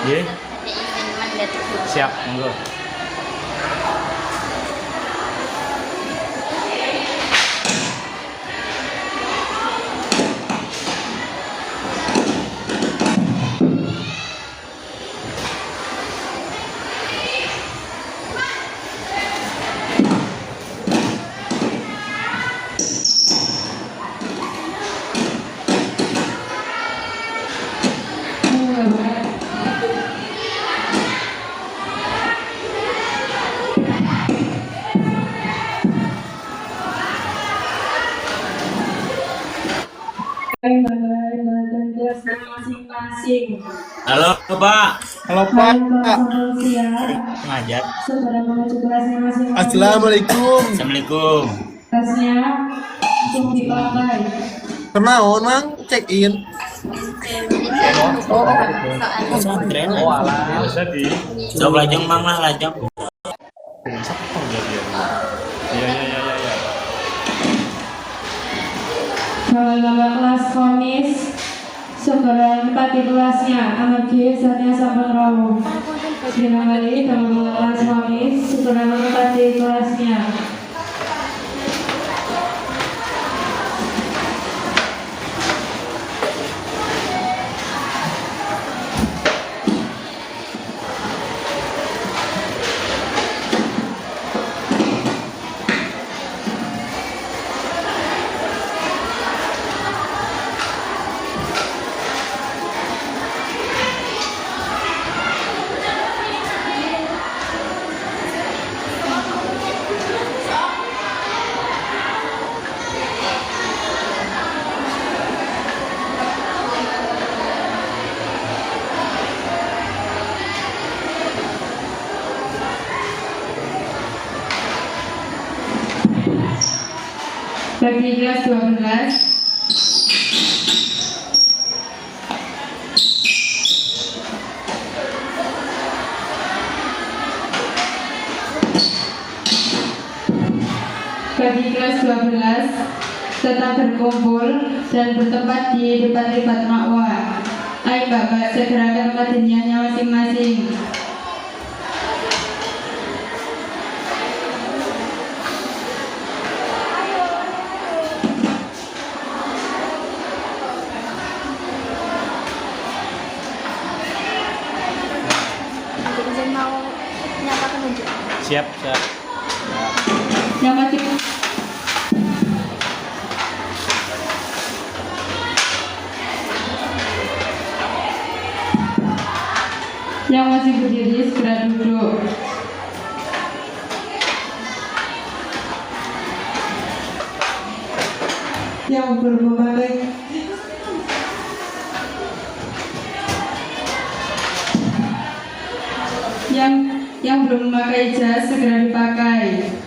Nggih. Siap, monggo. Masing-masing. Halo, Pak. Halo Pak. Ngajar. Saudara menuju kelasnya masing-masing. Assalamualaikum. Assalamualaikum. Kelasnya langsung dipakai. Kenaon mang check in. Pesantren. Oh alah. Coba lajeng Mang lah lajeng. Bapak kelas Komis segera menempati kelasnya. Amargi saatnya sampun rawuh. Sekali Bapak kelas Komis segera menempati kelasnya. Bagi kelas 12 tetap berkumpul dan bertempat di depan ribat makwah. Ayo Bapak segerakan materinya masing-masing. Mau nyatakan unjuk. Siap. Yang masih berdiri segera duduk. Yang belum memakai yang belum memakai jas segera dipakai.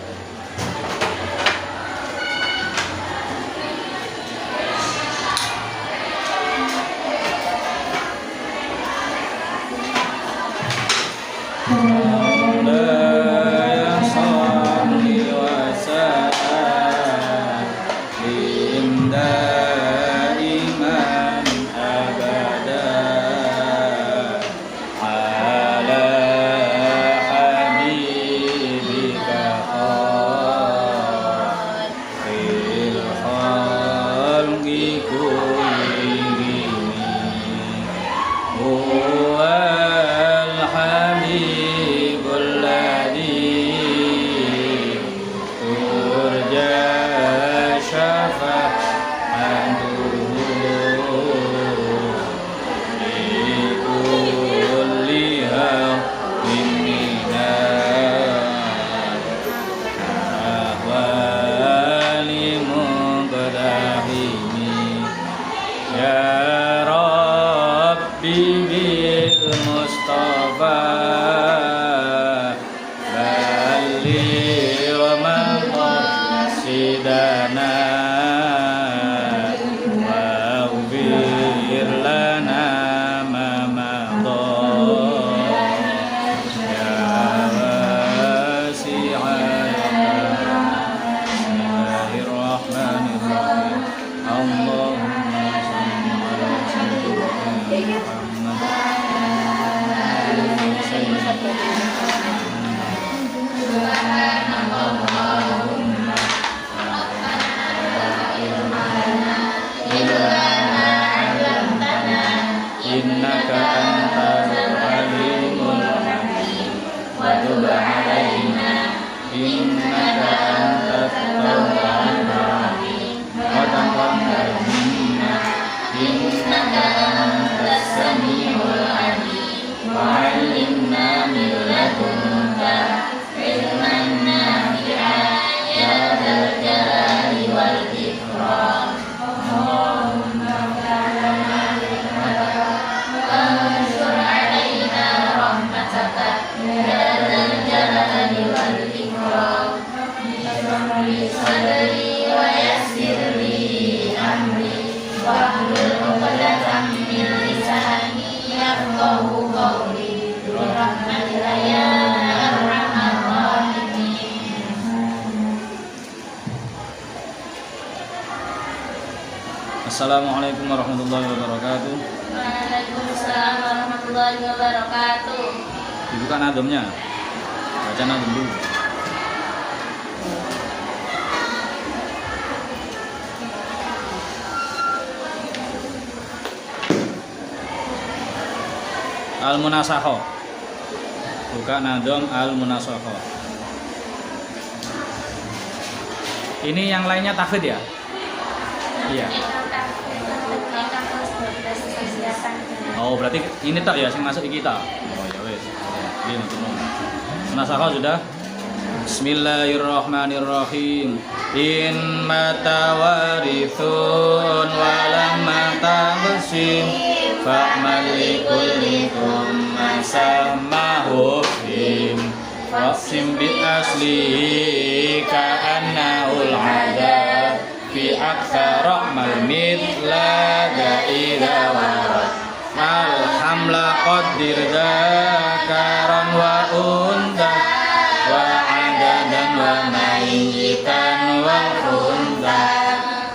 yafqahu qawli birahmatika ya arhamar rahimin. Assalamualaikum warahmatullahi wabarakatuh. Waalaikumsalam warahmatullahi wabarakatuh. Dibuka nadumnya. Baca nadum dulu. Al-Munasakhoh. Buka nadum Al-Munasakhoh. Ini yang lainnya tahfidz ya? Iya. Oh, berarti ini tak ya sing masuk di kita. Oh ya wes. Ini untuk Munasakhoh sudah. Bismillahirrahmanirrahim. In matawarithun walam matabsim fa'mal likullikum masamahu him faqsim bi asli ka'annahul adab fi aktsara mal mitla da'idha warad mal hamla qaddir dzakaran wa unta wa adadan wa mayyitan wa unta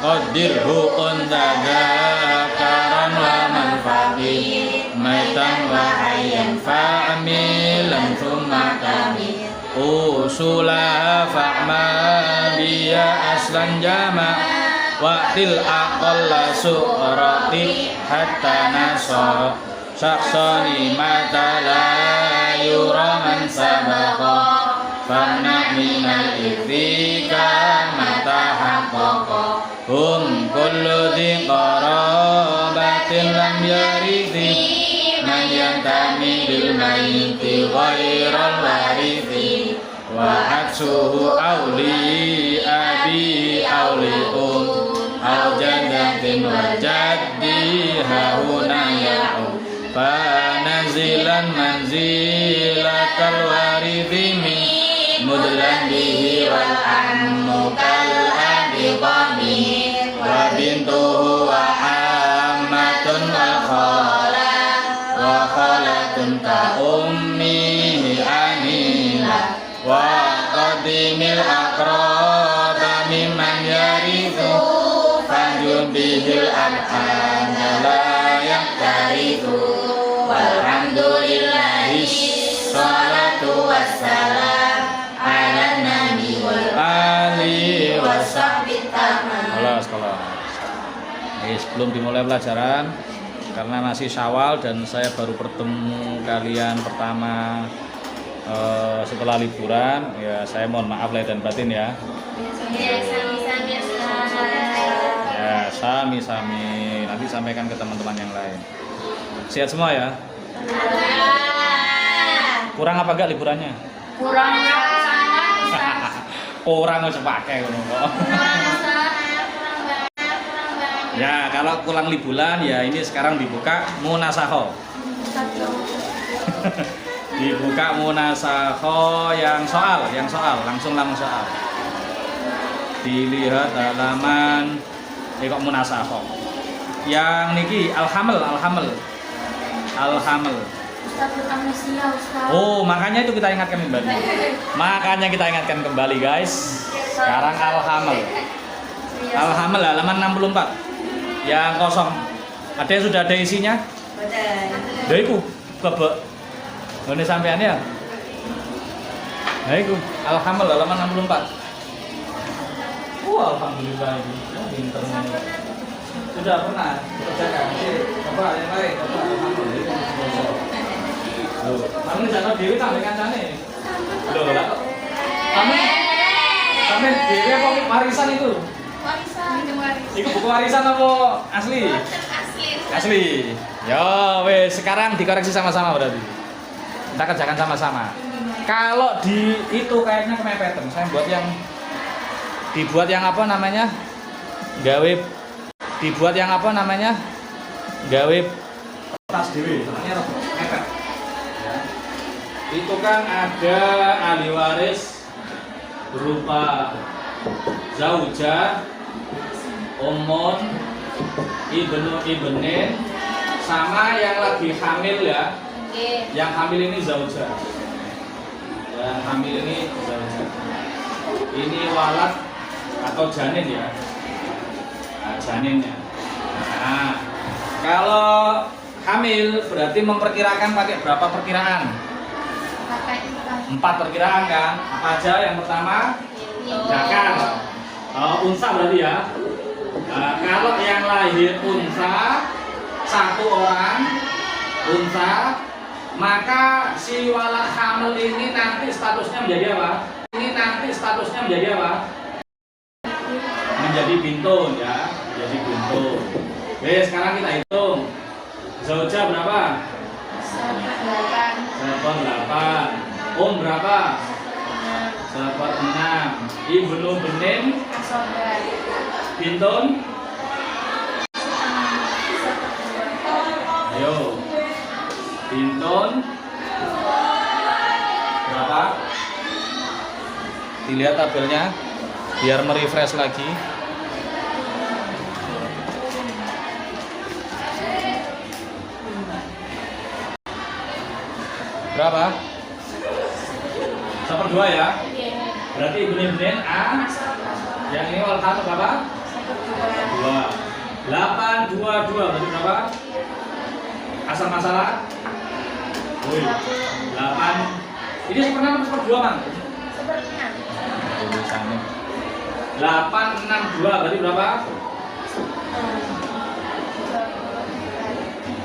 qaddirhu unta dzakaran wa manfaqih maitan wa hayyan fa'amilan thumma tamit usula fa'mal biya aslan jama' waqtil aqalla su'rati hatta nasa saksoni mata la yura man sabaqa fana minal ifrika mata haqqaqa hum kullu diqarabatin lam yarithi man yantami bil mayyiti ghairal warithi wa aksuhu awli abi awli aw jadatin wa jaddi hauna ya'u fanazilan manzilatal warithi min mudlan bihi wal ammu kal abi qamir wa bintuhu wa ammatun wa khalatun ka ummihi anila wa qadimil aqraba mimman yarithu fanjun bihil ab'ana la yaktariku walhamdulillahi sholatu wassalam ala nabi wal ali wasahbihi tamam. Sebelum dimulai pelajaran, karena masih Syawal dan saya baru bertemu kalian pertama setelah liburan, ya saya mohon maaf lahir dan batin ya. Ya, sami-sami. Nanti sampaikan ke teman-teman yang lain. Sehat semua ya? Kurang apa enggak liburannya? Kurang sangat. Kurang harus pakai kok. Ya, kalau kurang liburan ya ini sekarang dibuka Munasakhoh. Dibuka Munasakhoh yang soal, langsung soal. Dilihat halaman kok Munasakhoh. Yang niki alhamel. Oh, makanya itu kita ingatkan kembali. Guys. Sekarang alhamel halaman 64. Yang kosong. Ada yang sudah ada isinya? Lha iku bebek. Ngene sampean ya? Nah iku alhamel halaman 64. Alhamdulillah ini. Pinter. Sudah pernah kerjakan. Coba yang lain, coba alhamdulillah. Loh, kamu jangan dhewe tambah kancane. Loh, lah kok. Kamu dhewe apa warisan itu? Warisan. Iku buku warisan apa asli? Asli. Ya wes, sekarang dikoreksi sama-sama berarti. Kita kerjakan sama-sama. Kalau di itu kayaknya kemepetan. Saya dibuat yang apa namanya? Gawe tas dewe, namanya mepet. Ya. Itu kan ada ahli waris berupa zaujah, ummun, ibnu ibnin, sama yang lagi hamil ya. Yang hamil ini zauja. Yang hamil ini zauja. Ini walad atau janin ya. Nah, janinnya. Nah, kalau hamil berarti memperkirakan pakai berapa perkiraan? 4 perkiraan kan? Apa aja? Yang pertama zakar. Unsa berarti ya. Kalau yang lahir unsa 1 orang unsa, maka si walad hamil ini nanti statusnya menjadi apa? Ini nanti statusnya menjadi apa? Menjadi bintun ya, menjadi bintun. Oke, sekarang kita hitung. Zauja berapa? 8. Berapa? 6. Ibnu benin bintun. Ayo. Bintun berapa? Dilihat tabelnya biar merefresh lagi. Berapa? 1/2 ya. Berarti benin A. Yang ini walad hamil berapa? 2. 8 2 berarti berapa? Asal masalah? 8. Ini 1/6 atau 1/2, Mang? 8 6 2 berarti berapa?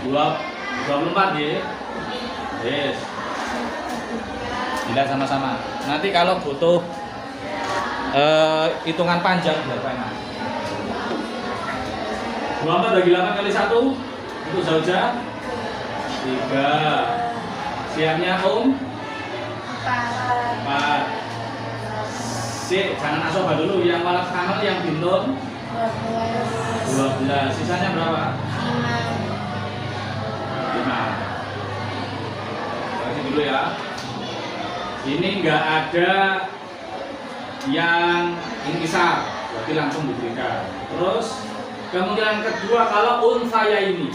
24 ya. Yes. Dilihat sama-sama. Nanti kalau butuh hitungan panjang berapa enak? 24 bagi 8 kali 1 untuk zauja 3. Siapnya 4. Jangan asoba dulu. Yang walad hamil yang bintun 12. Sisanya berapa? 5. Kasih dulu ya. Ini enggak ada yang inkisar, berarti langsung diberikan. Terus kemungkinan kedua kalau unsayani.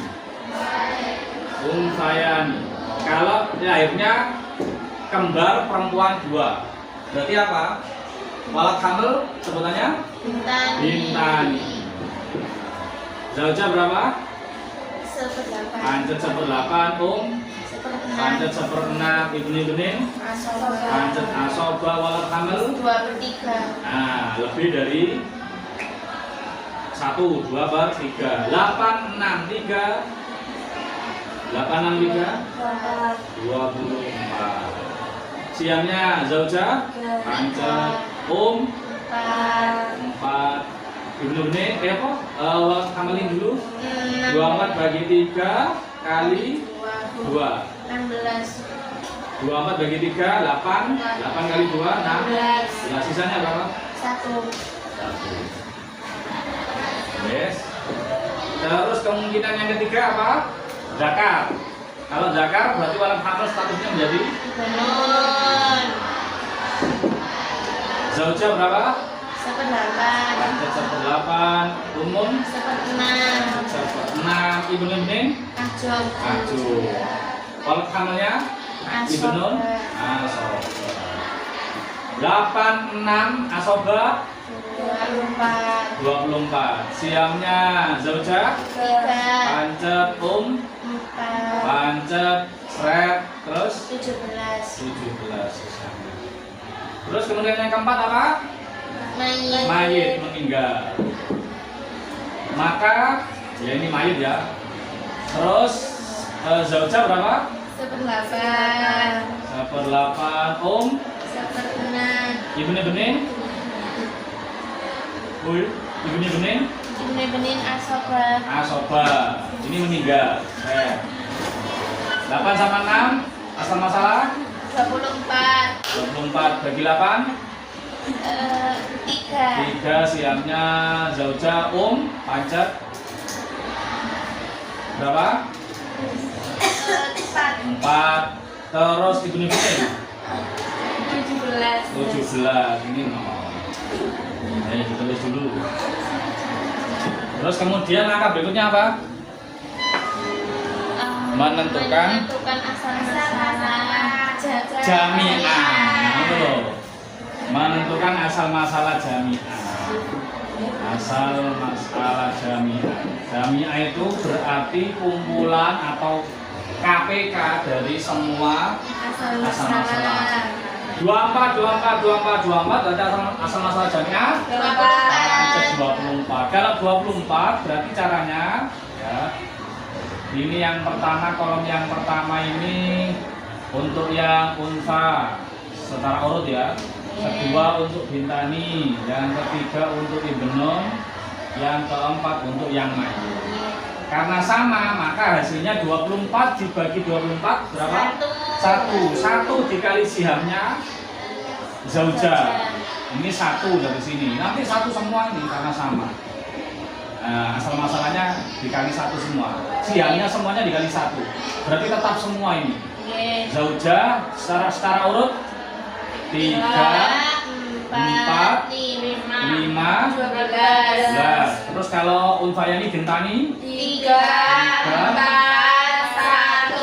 Kalau lahirnya kembar perempuan 2. Berarti apa? Walad hamil sebutannya bintani. Zauja berapa? 1/8. Pancet 1/8 pancet 1/6 ibni benin. Pancet asoba walad hamil 2/3. Nah, lebih dari 1, 2/3. 8 6 3 24. Siamnya zauja pancet 4 ibnu benin walad hamilin dulu 24 bagi 3 kali 2 16. 24 bagi 3 8 kali 2 16. Nah, sisanya berapa? 1. Yes. Terus kemungkinan yang ketiga apa? Zakar. Kalau zakar berarti walad hamil statusnya menjadi Benun. zauja berapa? 1/8. Pancet 1/8 umun 1/6. 1/6 ibnu benin aju. Walad hamilnya ibnun asoba. 8 6 asoba 24. Siamnya zauja 3. pancet 4. pancet seret terus 17. sisanya. Terus kemudian yang keempat apa? Mayit meninggal. Maka ya ini mayit ya. Terus zauja berapa? 1/8. 1/8 1/6. ibnu benin. Ibnu benin Ibnu benin asoba. Ini meninggal. 8 sama 6 asal masalah 24. 24 bagi 8 3. Siamnya zauja pancet berapa? 4. Terus ibnu benin 17. Ini Ini ditulis dulu. Terus kemudian langkah berikutnya apa? menentukan asal-masalah jami'ah. Menentukan asal masalah jami'ah. Asal masalah jami'ah. Jami'ah itu berarti kumpulan atau KPK dari semua asal masalah. 24 berarti asal masalah jami'ah 24. Kalau 24 berarti caranya ya. Ini yang pertama, kolom yang pertama ini untuk yang unfa secara urut ya. Kedua untuk bintani, yang ketiga untuk ibnun, yang keempat untuk yang majhul. Karena sama, maka hasilnya 24 dibagi 24 berapa? 1 dikali sihamnya zaujah. Ini 1 dari sini. Nanti 1 semua ini karena sama. Asal masalahnya dikali 1 semua. Sihamnya semuanya dikali 1. Berarti tetap semua ini. Zaujah secara urut 3, 4, 5, 12. Terus kalau unfayani bintani 3, 4, 1,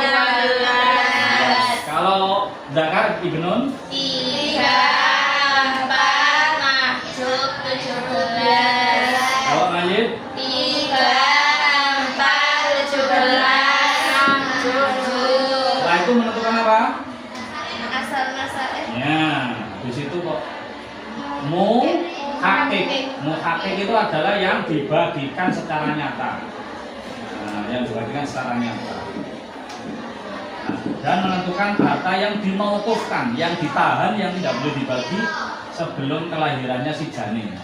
15. Kalau zakar ibnun 3, 4, mahjub 17. Kalau majid 3, 4, 17, mahjub 7. Setelah itu menentukan apa? Asal masalah. Ya, di situ kok muhakik itu adalah yang dibagikan secara nyata. Yang dibagikan secara nyata. Dan menentukan harta yang dimauqufkan, yang ditahan, yang tidak boleh dibagi sebelum kelahirannya si janin.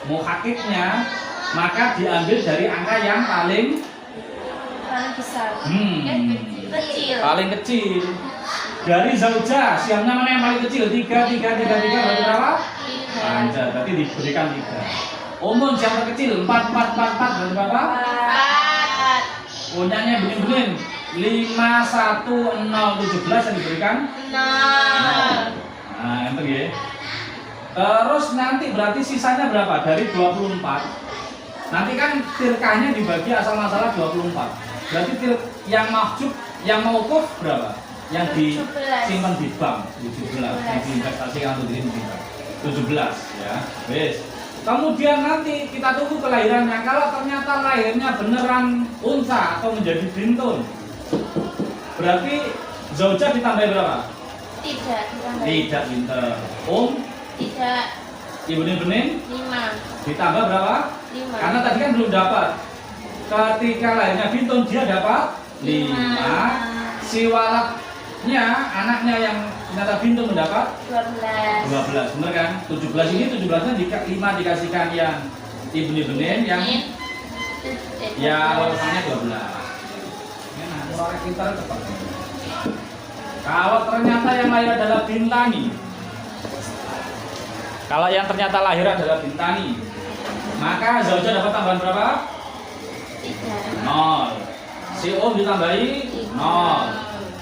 Muhakiknya maka diambil dari angka yang paling besar. Kecil. paling kecil. Dari zaujah, siamnya mana yang paling kecil? 3 berarti berapa? Panjang, berarti diberikan 3. Umun siam terkecil 4 berarti berapa? 4. Punyanya bening-bening 5, 1, 0, 17 yang diberikan 0. Nah, enter ya. Terus nanti berarti sisanya berapa? Dari 24. Nanti kan tirkahnya dibagi asal masalah 24. Berarti yang mahjub, yang mauquf berapa? Yang disimpan di bank 17, yang diinvestasikan untuk disimpan 17 ya. Wes. Kemudian nanti kita tunggu kelahirannya. Kalau ternyata lahirnya beneran unsa atau menjadi bintun, berarti zaujah ditambah berapa? Tidak Tidak pinter. Tidak. Ibnu-ibnin 5. ditambah berapa? 5. Karena tadi kan belum dapat. Ketika lahirnya bintun dia dapat 5. Si walaknya, anaknya yang ternyata bintun mendapat 12. Benar kan? 17 ini 17-nya 5 dikasihkan yang ibnu-ibnin yang walasannya 12. Nah, orang pintar cepat. Kalau ternyata yang lahir adalah bintani, maka zaujah dapat tambahan berapa? 0. Si ditambahi 0.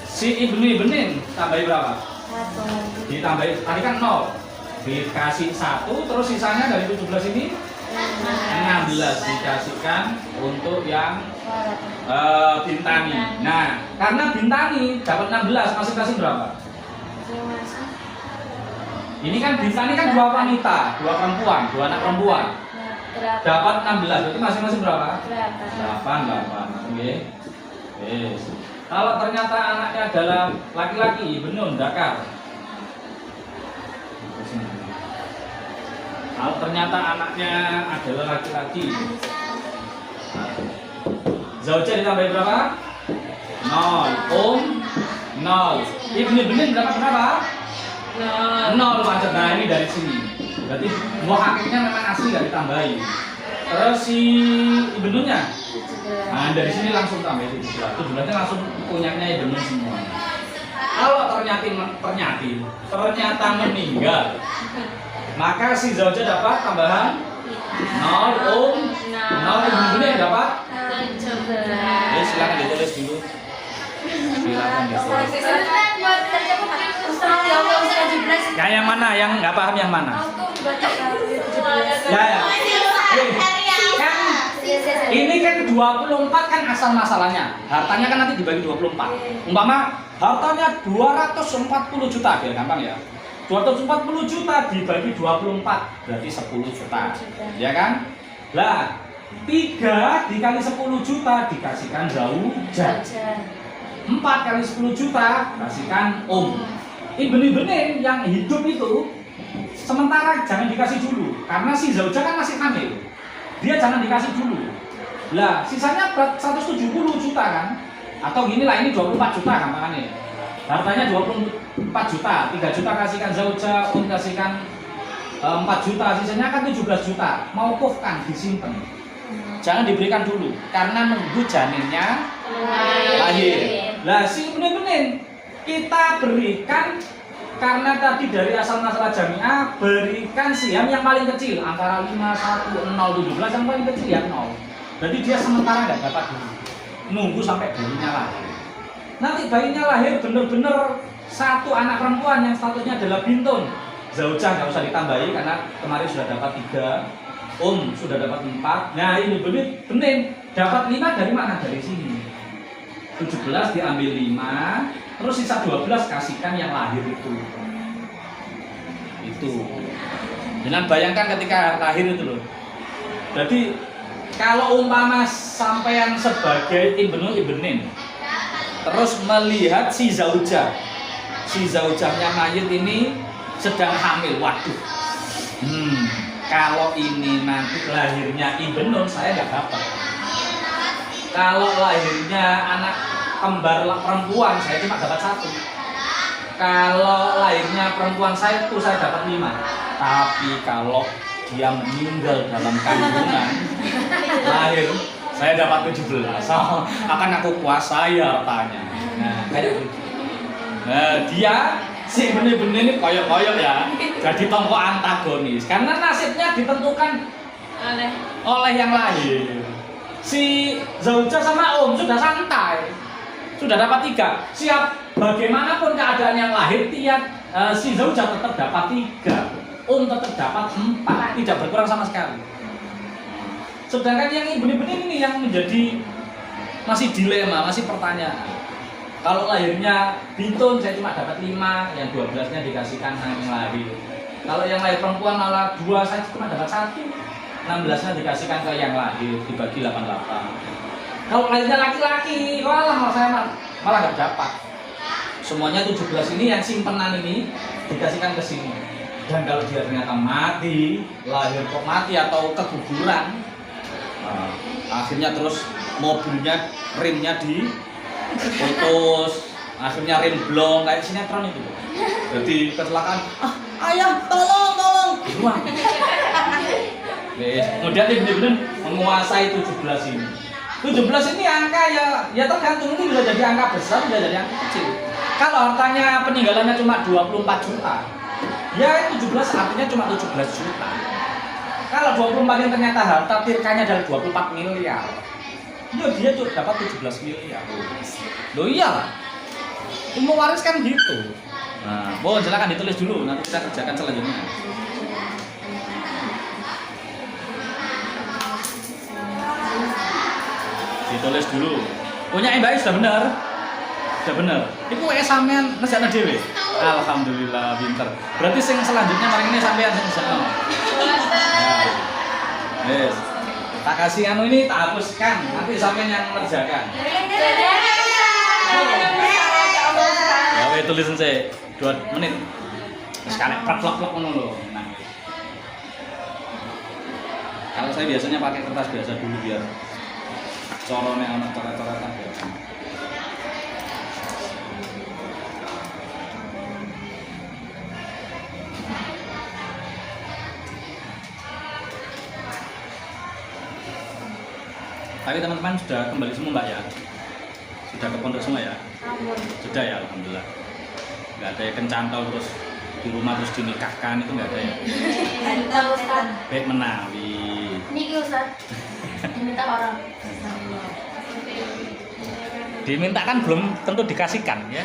Si ibnu-ibnin tambahi berapa? 1. Ditambahi, tadi kan 0. Dikasih 1, terus sisanya dari 17 ini 16 dikasihkan untuk yang bintani. Nah, karena bintani dapat 16, masing-masing berapa? Ini kan bintani kan 2 wanita, 2 perempuan, 2 anak perempuan. Dapat 16, berarti masing-masing berapa? 8. Oke. Yes. Kalau ternyata anaknya adalah laki-laki, benun, dakar. Kalau ternyata anaknya adalah laki-laki, zaujah ditambah berapa? 0. 0. Ibnu-ibnin berapa? 0 macet. Nah, ini dari sini. Berarti muhakiknya memang asli gak ditambahi. Terus si ibnunya, nah dari sini langsung tambah 17. 17-nya langsung punyanya ibnu semua. Kalau ternyata meninggal, maka si zaujah dapat tambahan 0. 0 ibnunya dapat 17. silakan ditulis dulu. Silakan ditulis. Nah, yang mana? Yang nggak paham yang mana? Ya. Kan Ini kan 24 kan asal masalahnya. Hartanya kan nanti dibagi 24. Umpama hartanya 240 juta, biar gampang ya. 240 juta dibagi 24 berarti 10 juta. Ya kan? Lah, 3 dikali 10 juta dikasihkan zauja. 4 kali 10 juta kasihkan Ini benih-benih yang hidup itu sementara jangan dikasih dulu karena si zauja kan masih hamil. Dia jangan dikasih dulu. Lah, sisanya 170 juta kan? Atau gini lah, ini 24 juta gampangannya. Hartanya 24 juta, 3 juta kasihkan zauja, kasihkan 4 juta, sisanya kan 17 juta. Mauqufkan, disimpan. Jangan diberikan dulu karena nunggu janinnya lahir. Lah, si benih-benih kita berikan karena tadi dari asal masalah jamiah berikan siam yang paling kecil antara 5, 1, 0, 17 yang paling kecil ya 0. Berarti dia sementara nggak dapat dulu, nunggu sampai bayinya lahir. Nanti bayinya lahir bener-bener satu anak perempuan yang statusnya adalah bintun, zaujah nggak usah ditambahi karena kemarin sudah dapat 3, sudah dapat 4. Nah ini benih dapat 5 dari mana? Dari sini 17 diambil 5, terus sisa 12 kasihkan yang lahir itu. Dengan bayangkan ketika lahir itu loh. Jadi kalau umpama sampean sebagai ibnin terus melihat si zaujahnya mayit ini sedang hamil, waduh. Kalau ini nanti lahirnya ibnun saya nggak dapat. Kalau lahirnya anak kembar perempuan saya cuma dapat 1. Kalau lahirnya perempuan saya dapat 5. Tapi kalau dia meninggal dalam kandungan lahir saya dapat 17. Akan aku kuasai hartanya. Nah, kayak gitu. Nah, dia si benih-benih ini koyok-koyok ya. Jadi tokoh antagonis karena nasibnya ditentukan oleh yang lahir. Si zaujah sama sudah santai. Sudah dapat 3, siap bagaimanapun keadaan yang lahir si zaujah tetap dapat 3, tetap dapat 4, tidak berkurang sama sekali. Sedangkan yang benih-benih ini yang menjadi masih dilema, masih pertanyaan. Kalau lahirnya bintun saya cuma dapat 5, yang 12-nya dikasihkan yang lahir. Kalau yang lahir perempuan malah 2, saya cuma dapat 1, 16-nya dikasihkan ke yang lahir, dibagi 88. Kalau lahirnya laki-laki, saya malah nggak dapat. Semuanya 17 ini yang simpenan ini dikasihkan ke sini. Dan kalau dia ternyata mati, lahir kok mati atau keguguran, akhirnya terus mobilnya remnya diputus, akhirnya rem blong kayak sinetron itu. Jadi kecelakaan, ayah tolong, buang. Kemudian benar-benar menguasai 17 ini. 17 ini angka ya tergantung, ini bisa jadi angka besar, bisa jadi angka kecil. Kalau hartanya peninggalannya cuma 24 juta, ya 17 artinya cuma 17 juta. Kalau 24 yang ternyata harta tirkanya dari 24 miliar, ya dia juga dapat 17 miliar. Loh iyalah, ilmu waris kan gitu. Nah, silakan ditulis dulu, nanti kita kerjakan selanjutnya. Ditulis dulu. Punya Mbak sudah benar. Sudah benar. Iku sampean nesakno dhewe. Alhamdulillah pinter. Berarti sing selanjutnya maring ini sampean sing nesakno. Yes. Tak kasih ini tak hapuskan. Nanti sampean yang mengerjakan. Ya tulisan saya 2 menit. Terus kalek plek-plek ngono lho. Nah. Kalau saya biasanya pakai kertas biasa dulu biar corone ana coret-coretan biasa. Tapi teman-teman sudah kembali semua Mbak ya? Sudah ke pondok semua ya? Sudah ya, alhamdulillah. Nggak ada yang kencantau terus di rumah terus dinikahkan, itu nggak ada ya? Baik menawi. Niki Ustaz. Diminta orang. Diminta kan belum tentu dikasihkan ya?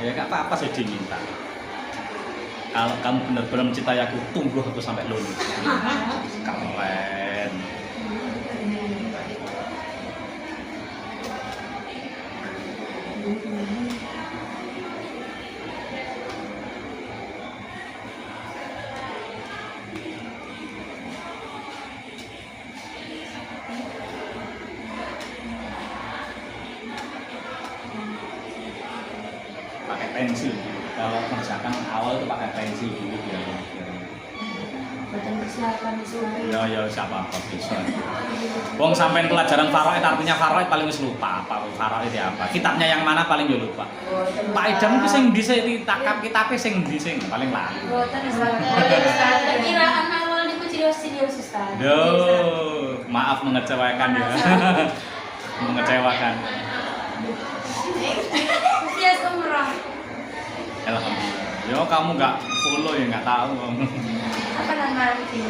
Ya nggak apa-apa sih diminta. Kalau kamu benar-benar mencintai aku, tunggu aku sampai lulus. Keren. Pakai pensil. Kalau kerjakan awal itu pakai pensil dulu biar. Badan persiapan semua. Ya siapa bisa. Wong sampean pelajaran faraid artinya faraid paling wis lupa apa faraid itu apa. Kitabnya yang mana paling yo lupa. Pak Idam ku sing ndi sih ditakap kitabe sing ndi sing paling lali. Boten Ustaz. Kiraan awal niku serius Ustaz. Duh, maaf mengecewakan ya. Mengecewakan. Serius umrah. Alhamdulillah. Yo kamu nggak follow ya nggak tahu. Apa nama itu?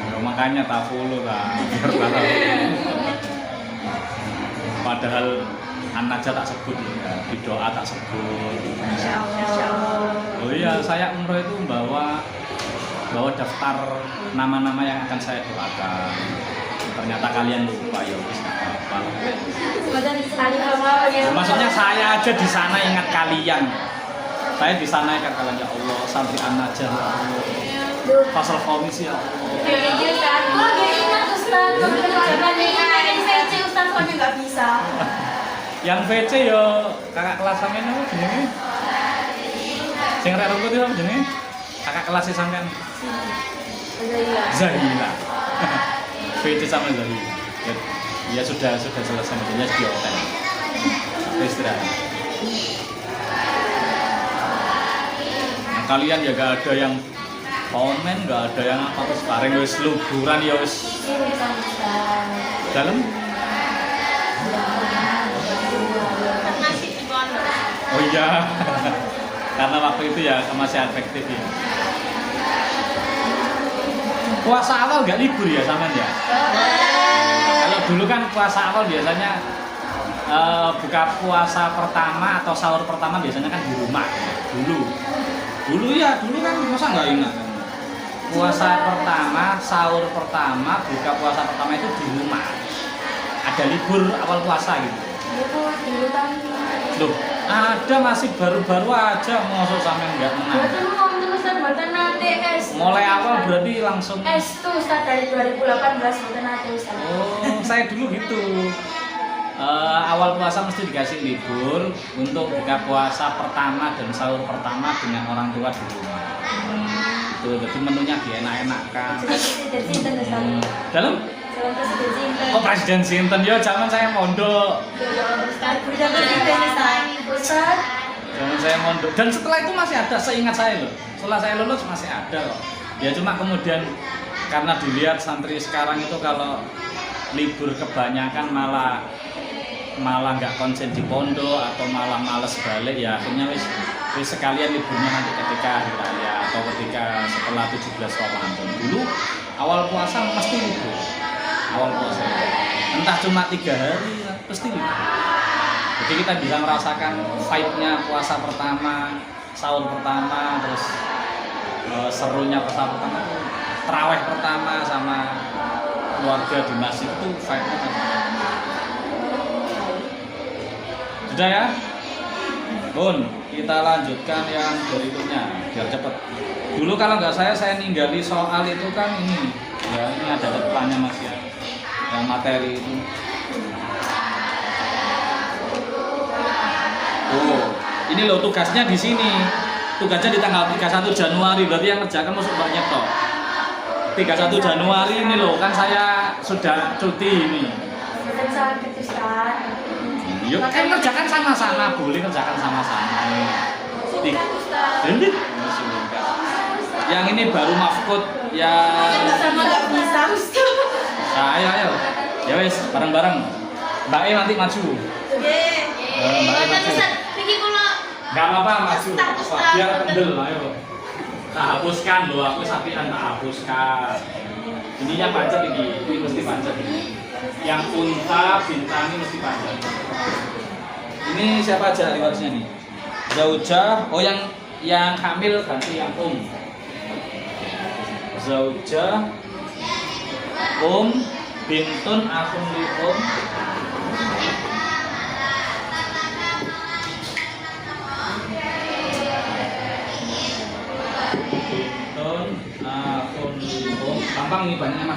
Ya, makanya tak follow lah. Biar tahu. Padahal anak aja tak sebut ya, di doa tak sebut. Insya Allah. Oh iya, saya umroh itu bawa daftar nama-nama yang akan saya doakan. Ternyata kalian lupa ya, wis nggak apa-apa. Boten Allah ya. Maksudnya saya aja di sana ingat kalian. Saya di sana ingat kalian ya Allah, santri anak aja ya Allah. Fasal komisi ya Allah. Ustaz. Kok gak ingat Ustaz? Jangan ingat VC Ustaz kok nggak bisa. Yang VC yo kakak kelas sampean apa jenenge? Sing rek rambut itu apa jenenge? Kakak kelas sampean. Zahila. VC sama Zahila. Ya sudah selesai meetingnya di hotel. Sampai istirahat. Nah, kalian ya gak ada yang komen, gak ada yang apa terus bareng wis liburan ya wis dalam. Oh iya. Karena waktu itu ya masih efektif ya. Puasa awal gak libur ya sampean ya? Kalau dulu kan puasa awal biasanya buka puasa pertama atau sahur pertama biasanya kan di rumah. Dulu kan masa nggak ingat? Puasa pertama, sahur pertama, buka puasa pertama itu di rumah. Ada libur awal puasa gitu. Dulu kan. Loh, ada masih baru-baru aja masuk sampean nggak menang. Boten wonten Ustaz, boten nate S. Mulai awal berarti langsung. S tuh Ustaz dari 2018 boten nate Ustaz. Oh, saya dulu gitu. Awal puasa mesti dikasih libur untuk buka puasa pertama dan sahur pertama dengan orang tua di rumah. Itu jadi menunya dienak-enakan. Presiden sinten Ustaz? Dalam? Calon presiden sinten? Oh presiden sinten ya zaman saya mondok. Ustaz, presiden Ustaz. Zaman saya mondok dan setelah itu masih ada seingat saya loh. Setelah saya lulus masih ada loh. Ya cuma kemudian karena dilihat santri sekarang itu kalau libur kebanyakan malah nggak konsen di pondok atau malah males balik ya akhirnya wis sekalian liburnya nanti ketika hari raya atau ketika setelah 17 Ramadan. Dulu awal puasa pasti libur. Awal puasa entah cuma 3 hari pasti libur. Jadi kita bisa merasakan vibe-nya puasa pertama, sahur pertama, terus serunya puasa pertama itu tarawih pertama sama keluarga di masjid itu vibe-nya kan. Sudah ya? Bun, kita lanjutkan yang berikutnya biar cepet. Dulu kalau nggak saya ninggali soal itu kan ini ya, ini ada depannya Mas ya, yang materi itu. Oh, ini loh tugasnya di sini. Tugasnya di tanggal 31 Januari, berarti yang ngerjakan masuk banyak toh. 31 Januari ini loh, kan saya sudah cuti ini. Boten sakit Ustaz. Yuk, kan kerjakan sama-sama, boleh kerjakan sama-sama. Sudah Ustaz. Ini yang ini baru mafkut yang Sama nggak bisa Ustaz. ayo. Ya wes, bareng-bareng. Mbak E nanti maju. Nggih. Mbak E maju. Niki kula Enggak apa-apa, maju. Biar kendel, ayo. Tak hapuskan loh, aku sapian tak hapuskan. Ininya pancet ini mesti pancet ini. Yang unta, bintang ini mesti pancet. Ini siapa aja riwayatnya nih? Zaujah, oh yang hamil ganti yang Zaujah, bintun, akhun li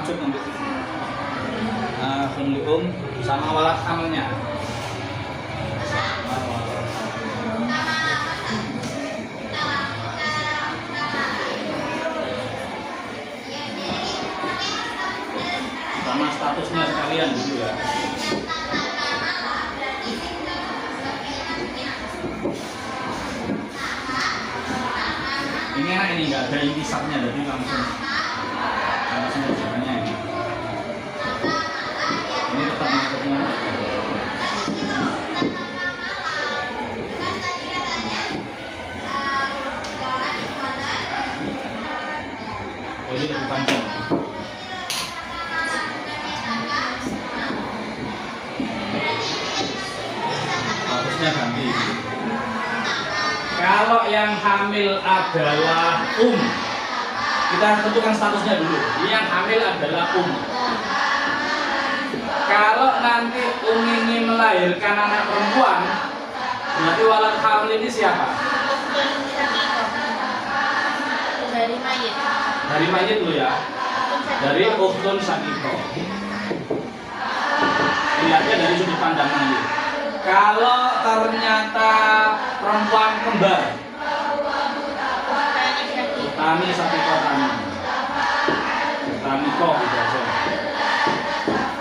lanjut nanti. Akhun lium sama walad amalnya. Sama statusnya sekalian dulu ya. Ini enak, ini nggak ada intisarnya, jadi langsung kerjaannya ini. Ini tetap masuknya. Oh, ini lebih panjang. Harusnya ganti. Kalau yang hamil adalah kita tentukan statusnya dulu. Yang hamil adalah Kalau nanti ini melahirkan anak perempuan, berarti walad hamil ini siapa? Dari mayit. Dari mayit dulu ya. Dari ukhtun syaqiqah. Lihatnya dari sudut pandang mayit. Kalau ternyata perempuan kembar, utami syaqiqah tani. Utami kok gitu aja.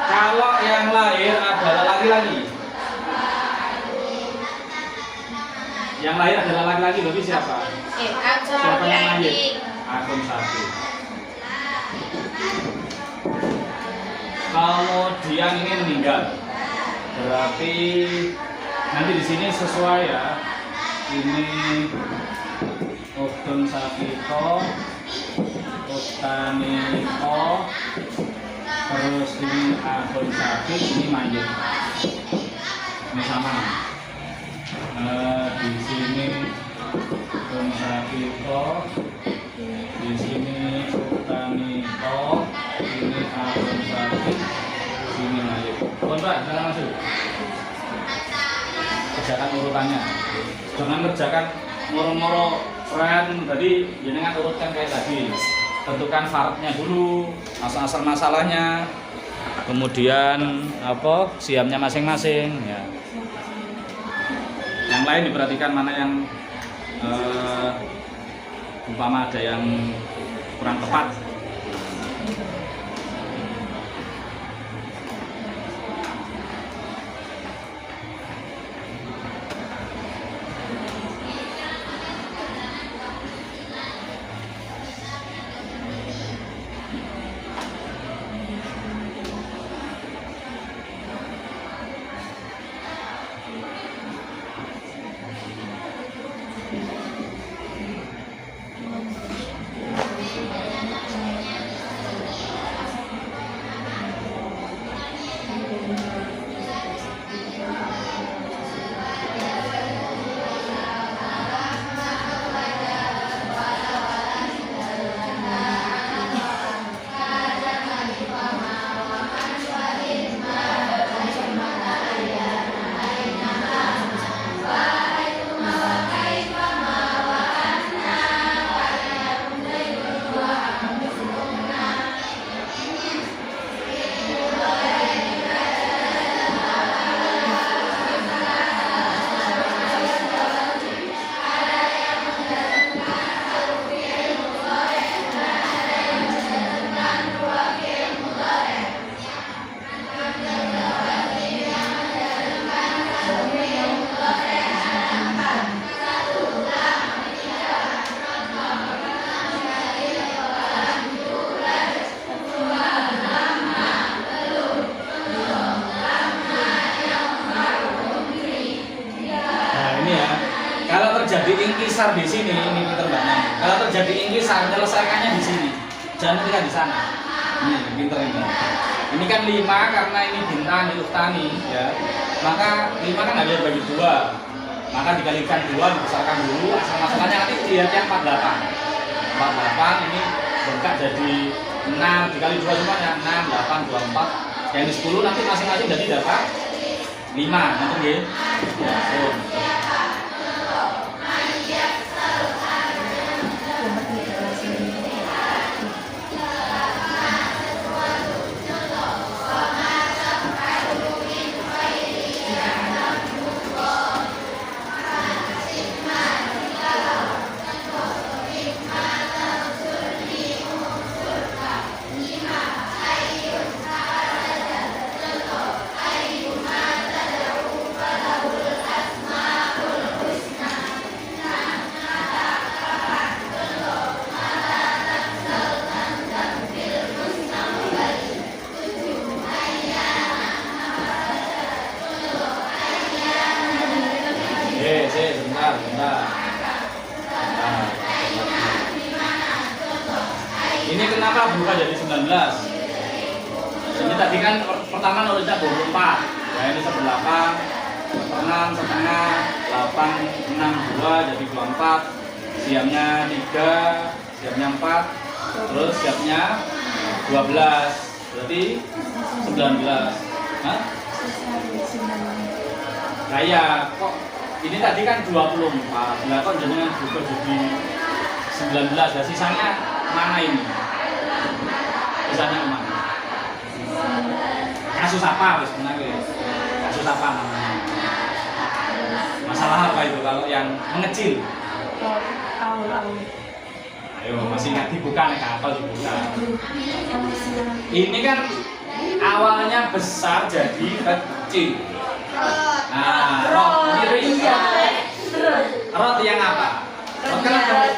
Kalau yang lahir adalah laki-laki, yang lahir adalah laki-laki, berarti siapa? Siapa yang mayit? Akun syaqiq. Kemudian ini meninggal, berarti nanti di sini sesuai ya. Ini ukhtun syaqiqah, uktaniko, terus ini akun syaqiq, ini mayit. Ini sama. Di sini ukhtun syaqiqah, di sini uktaniko, ini akun syaqiq, sini mayit. Pak, jangan masuk. Kerjakan urutannya. Jangan kerjakan moro-moro friend. Tadi jenengan urutkan kayak tadi. Tentukan syaratnya dulu, asal-asal masalahnya, kemudian apa siamnya masing-masing. Ya. Yang lain diperhatikan mana yang umpama ada yang kurang tepat. Ingkisar di sini, ini pinter-pinternya. Kalau terjadi ingkisar, menyelesaikannya di sini. Jangan ketika di sana. Ini pinter ini. Ini kan 5 karena ini bintang itu tani, ya. Maka 5 kan ada bagi 2. Maka dikalikan 2, dibesarkan dulu. Asal masalahnya nanti lihatnya 48. 48 ini berkat jadi 6 dikali 2 semuanya 6, 8, 24. Yang di 10 nanti masing-masing jadi dapat 5. Nanti ya. Ya, bentar. Nah, ini kenapa berubah jadi 19? Ini tadi kan pertama nulisnya 24. Ya ini 18, 6 setengah, 8, 6, 2 jadi 24. Siapnya 3, siapnya 4, terus siapnya 12. Berarti 19. Hah? Nah ya, kok ini tadi kan 24. Lah kok jenengan berubah jadi 19. Ya sisanya mana ini? Sisanya kemana? Kasus apa wis menangis? Kasus apa namanya? Masalah apa itu kalau yang mengecil? Ayo masih ingat dibuka nih, kapal dibuka. Ini kan awalnya besar jadi kecil. Nah, rot ini rot yang apa? Rot kan ada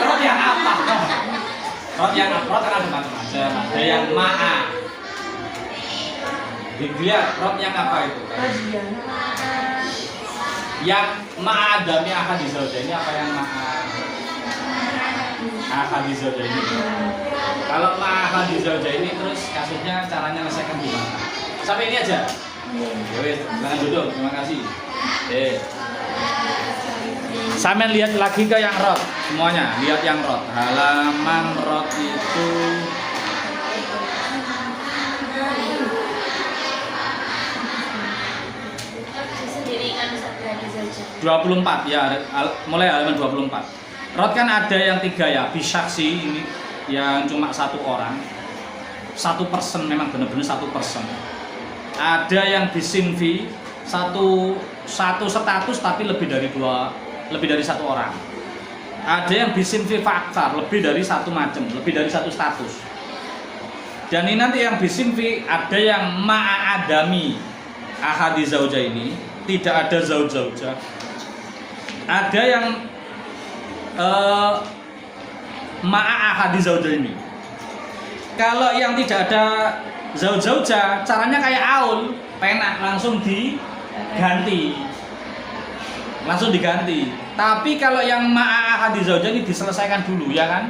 rot yang apa? Rot yang rot kan ada macam-macam. Ada yang ma'a. Dilihat rot yang apa itu? Yang ma'a dami akan dizauja ini apa yang ma'a? Akan dizauja ini. Kalau ma'a akan dizauja ini terus kasusnya caranya selesaikan gimana? Sampai ini aja. Wes, jangan duduk. Terima kasih. Sampai lihat lagi ke yang rot semuanya. Lihat yang rot. Halaman rot itu 24 ya, mulai halaman 24. Rot kan ada yang 3 ya, bisaksi ini yang cuma 1 orang, 1% memang benar-benar 1%. Ada yang bisinfi satu status tapi lebih dari 1 orang. Ada yang bisinfi faktor lebih dari 1 macam, lebih dari 1 status. Dan ini nanti yang bisinfi ada yang ma'adami ahadi zauja ini tidak ada zauja. Ada yang ma'ahadi zauja ini. Kalau yang tidak ada zauja, caranya kayak aul, penak langsung diganti. Tapi kalau yang ma'ahadi zauja ini diselesaikan dulu, ya kan?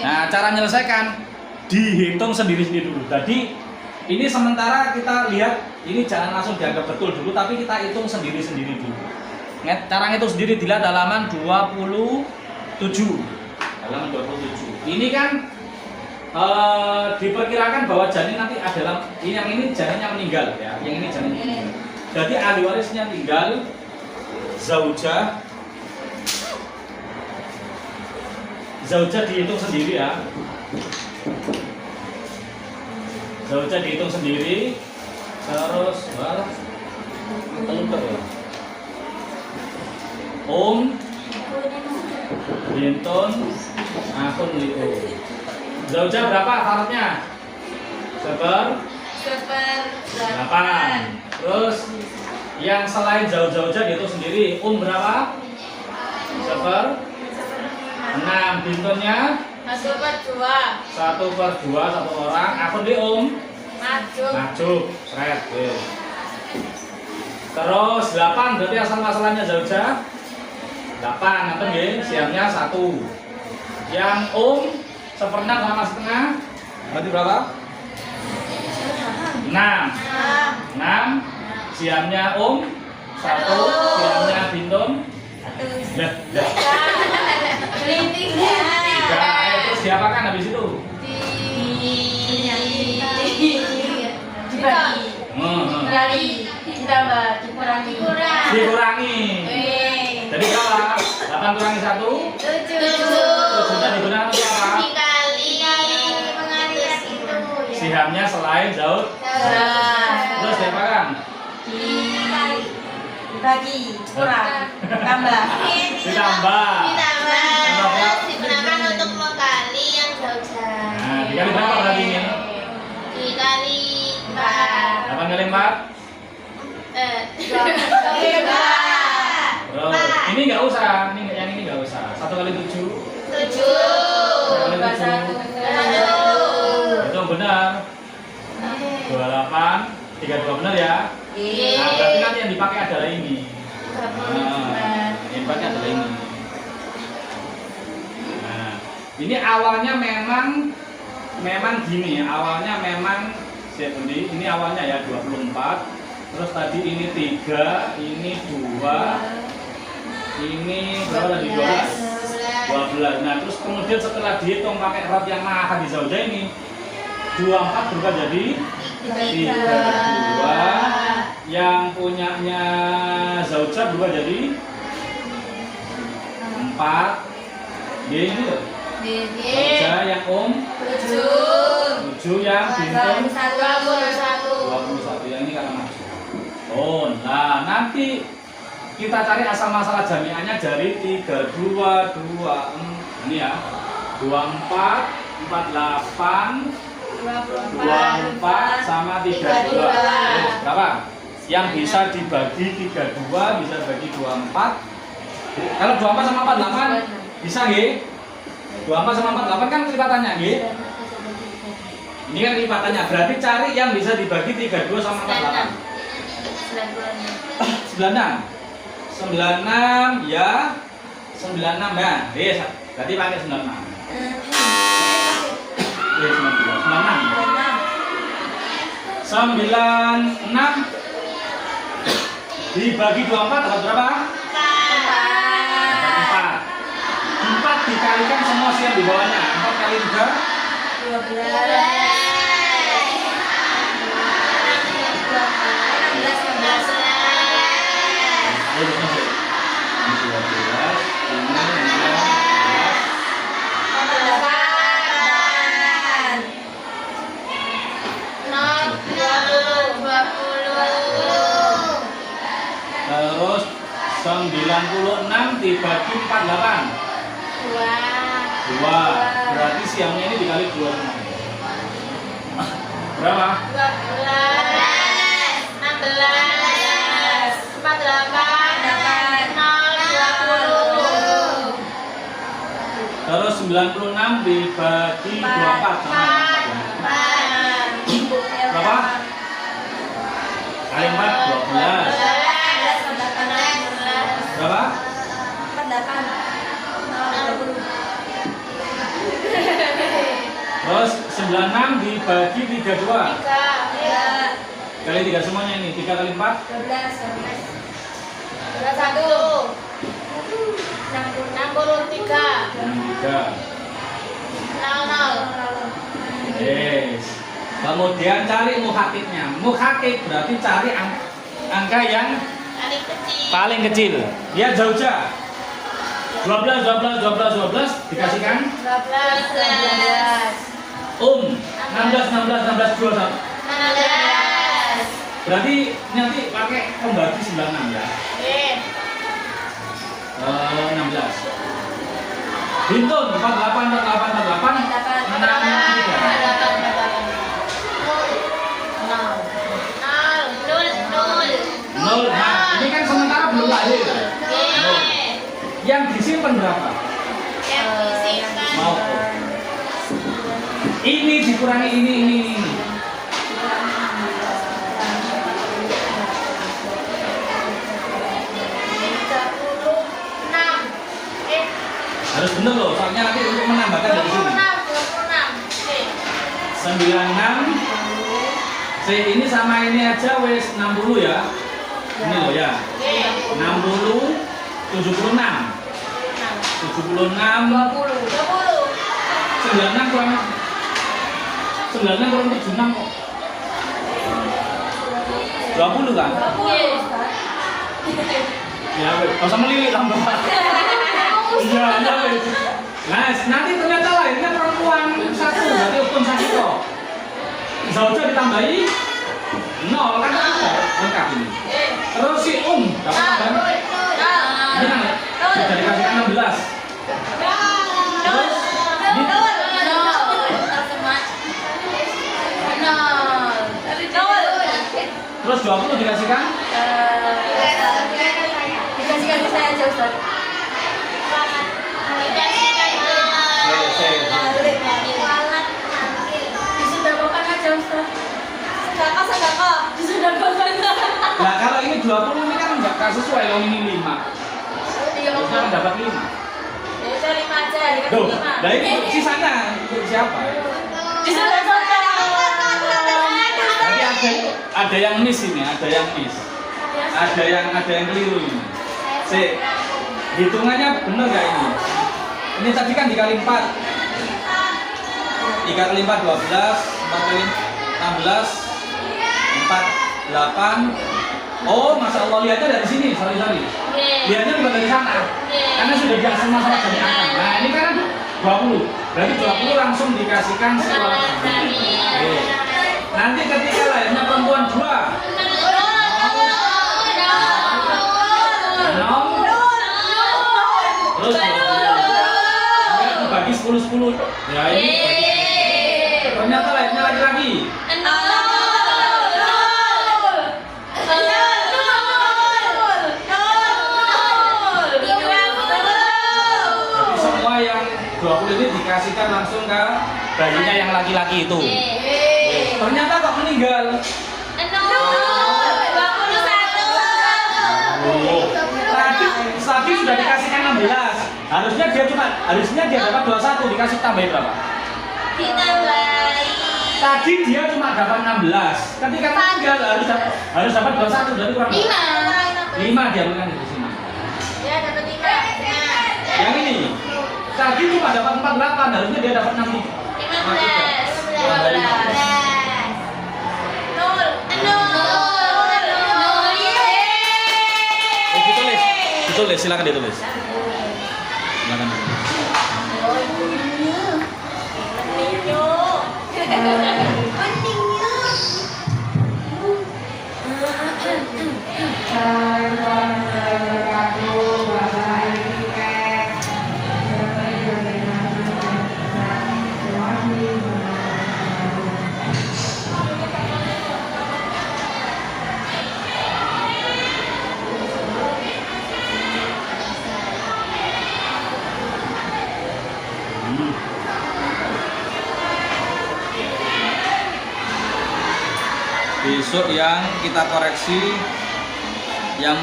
Nah, cara menyelesaikan dihitung sendiri-sendiri dulu. Jadi ini sementara kita lihat, ini jangan langsung dianggap betul dulu, tapi kita hitung sendiri-sendiri dulu. Cara ngitung sendiri dilihat halaman 27. Halaman 27. Ini kan diperkirakan bahwa janin nanti adalah yang ini janinnya meninggal ya, yang ini janinnya meninggal. Jadi ahli warisnya tinggal zauja dihitung sendiri ya. Zauja dihitung sendiri, terus bintun akun liu. Zauja berapa syaratnya? 8. Terus yang selain zauja dihitung sendiri, berapa? 6. Bintunnya 1/2. 1/2 1 orang. Akun di Majuk. Seret. Terus 8 berarti asal masalahnya zauja 8. Nanti nggih, siamnya 1. Yang 1/6 sama setengah berarti berapa? 6. Siamnya 1, siamnya bintun 3. Terus diapakan habis itu? Dibagi, ditambah, dikurangi. Jadi berapa? 8 kurangi 1? 7. Sudah digunakan untuk apa? Dikali mengalir itu. Sihamnya selain zaud. Terus diapakan? Dibagi, kurang, tambah. Ditambah. Terus digunakan untuk mengkali yang zauja. Nah, dikali berapa berarti ini? Dikali 4. 8 kali 4? 2. Terus ini nggak usah, yang ini nggak usah. 1 kali 7? 7. 1 kali 7? Itu benar. 28 32 benar ya? Nah, berarti nanti yang dipakai adalah ini. Yang dipakai adalah ini. Nah, ini awalnya memang gini, awalnya memang ini awalnya ya 24. Terus tadi ini 3, ini 2, ini berapa tadi? 12. Nah, terus kemudian setelah dihitung pakai rot yang akan dizaujah ini 24 berubah jadi 32, yang punyanya zaujah berubah jadi 4. Dia ini loh. Zaujah yang 7 yang bintang 21 yang ini karena masuk. Oh, nah nanti kita cari asal masalah jami'annya dari 3, 2, 2 ini ya 24, 48, 24 sama 32. Berapa? Yang bisa dibagi 32 bisa bagi 24. Kalau 24 sama 48 bisa nggih? 24 sama 48 kan lipatannya nggih? Ini kan lipatannya. Berarti cari yang bisa dibagi 32 sama 48. 96 ya. 96 ya. Yes, berarti pakai 96. 96 dibagi 24 dapat berapa? 4 dikalikan semua yang di bawahnya. 4 kali 3 Terus 96 dibagi 48 2. Berarti siangnya ini dikali 2 semua. Berapa? 12, 16, 48, 20. Terus 96 dibagi 24 sama berapa? Kali 4 12. Berapa? 48. Terus 96 dibagi 32. 3. Kali 3 semuanya ini. 3 kali 4 21. 63. 3. 00. Yes. Kemudian cari muhakiknya. Muhakik berarti cari angka yang paling kecil. Lihat zaujah. 12 dikasihkan 12. 16 21. 16. Berarti nanti pakai pembagi 96 ya. 16. Hitung 48 0. Nah, ini kan sementara belum lahir. Yang disimpan berapa? Mau. Ini dikurangi ini. Harus bener loh, soalnya nanti untuk menambahkan dari sini. 96 ini sama ini aja wes 60 ya. Ini loh ya. 60 76 96 kurang 76 kok. 20 kan? Ya, enggak usah melilit tambah. Iya, wes. Nah, nanti ternyata lahirnya perempuan 1, berarti hukum 1 kok. Zaujah ditambahi 0 kan lengkap ini. Terus si dapat tambahan. Ini kan sudah dikasihkan 16. Terus terus 20 dikasihkan dikasihkan ke saya aja Ustaz. Disudah makan aja Ustaz. sedekah, sudah banget. Nah kalau ini 20 ini kan nggak sesuai, kalau ini 5. Harusnya kan dapat 5. Ya cari 5 aja, dikasih Tuh, 5. nah ini sisanya untuk siapa? Sudah selesai. Jadi ada yang miss ini, ada yang miss. Ada yang keliru ini. Hitungannya bener gak ini? Ini tadi kan dikali 4. 3 kali 4 12, 4 kali 16, 4 8. Oh, Masya Allah, lihatnya dari sini, sorry. Lihatnya bukan dari sana. Karena sudah biasa sama jadi angka. Nah, ini kan 20. Berarti 20 langsung dikasihkan setelah. Nanti ketika lahirnya perempuan 2. Terus bagi 10-10. Ya ini ternyata lahirnya laki-laki. Jadi semua yang 20 ini dikasihkan langsung ke bayinya yang laki-laki itu. Ternyata kok meninggal. Tadi sudah dikasihkan 16. Harusnya dia dapat 21, dikasih tambahin berapa? Tadi dia cuma dapat 16. Ketika meninggal harus dapat 21, berarti kurang berapa? 5 dia bukan di sini. Ya dapat 5. Yang ini tadi cuma dapat 48, harusnya dia dapat 63. 15. Ditulis, silakan ditulis. Silakan. Besok yang kita koreksi yang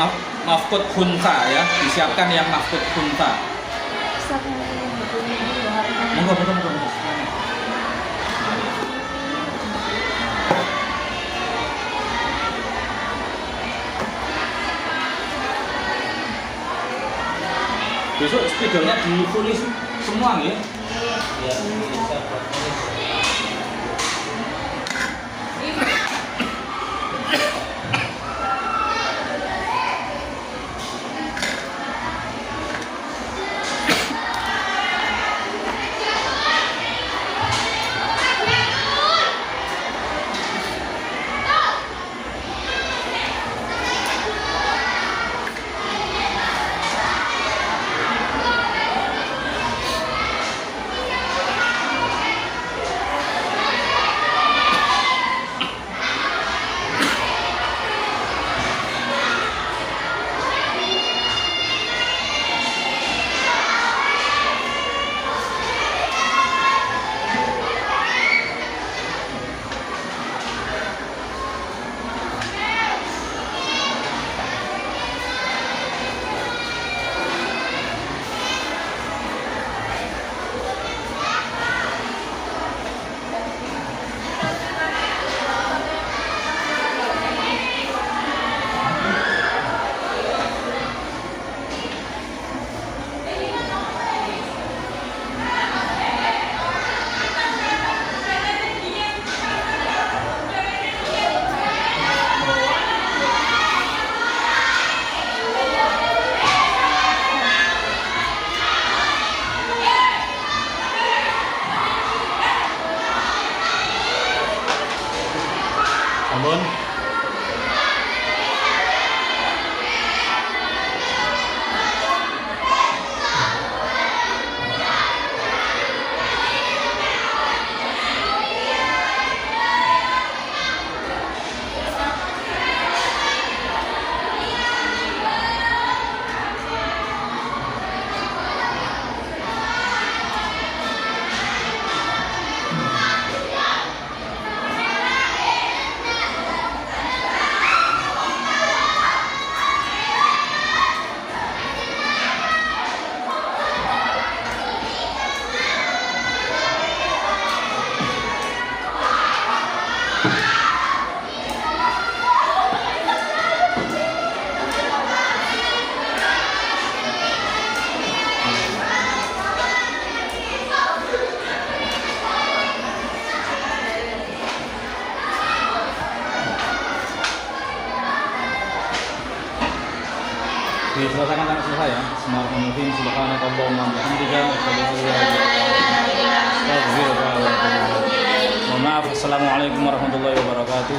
mafkut khunta ya, disiapkan yang mafkut khunta. Monggo. Besok spidolnya ditulis semua ya. Ya, bisa buat tulis. Ampun. Diselesaikan sampai selesai ya. Bismillahirrahmanirrahim. Subhanakallahumma wa bihamdika asyhadu an la ilaha illa anta astaghfiruka wa atubu ilaik. Mohon maaf. Assalamualaikum warahmatullahi wabarakatuh.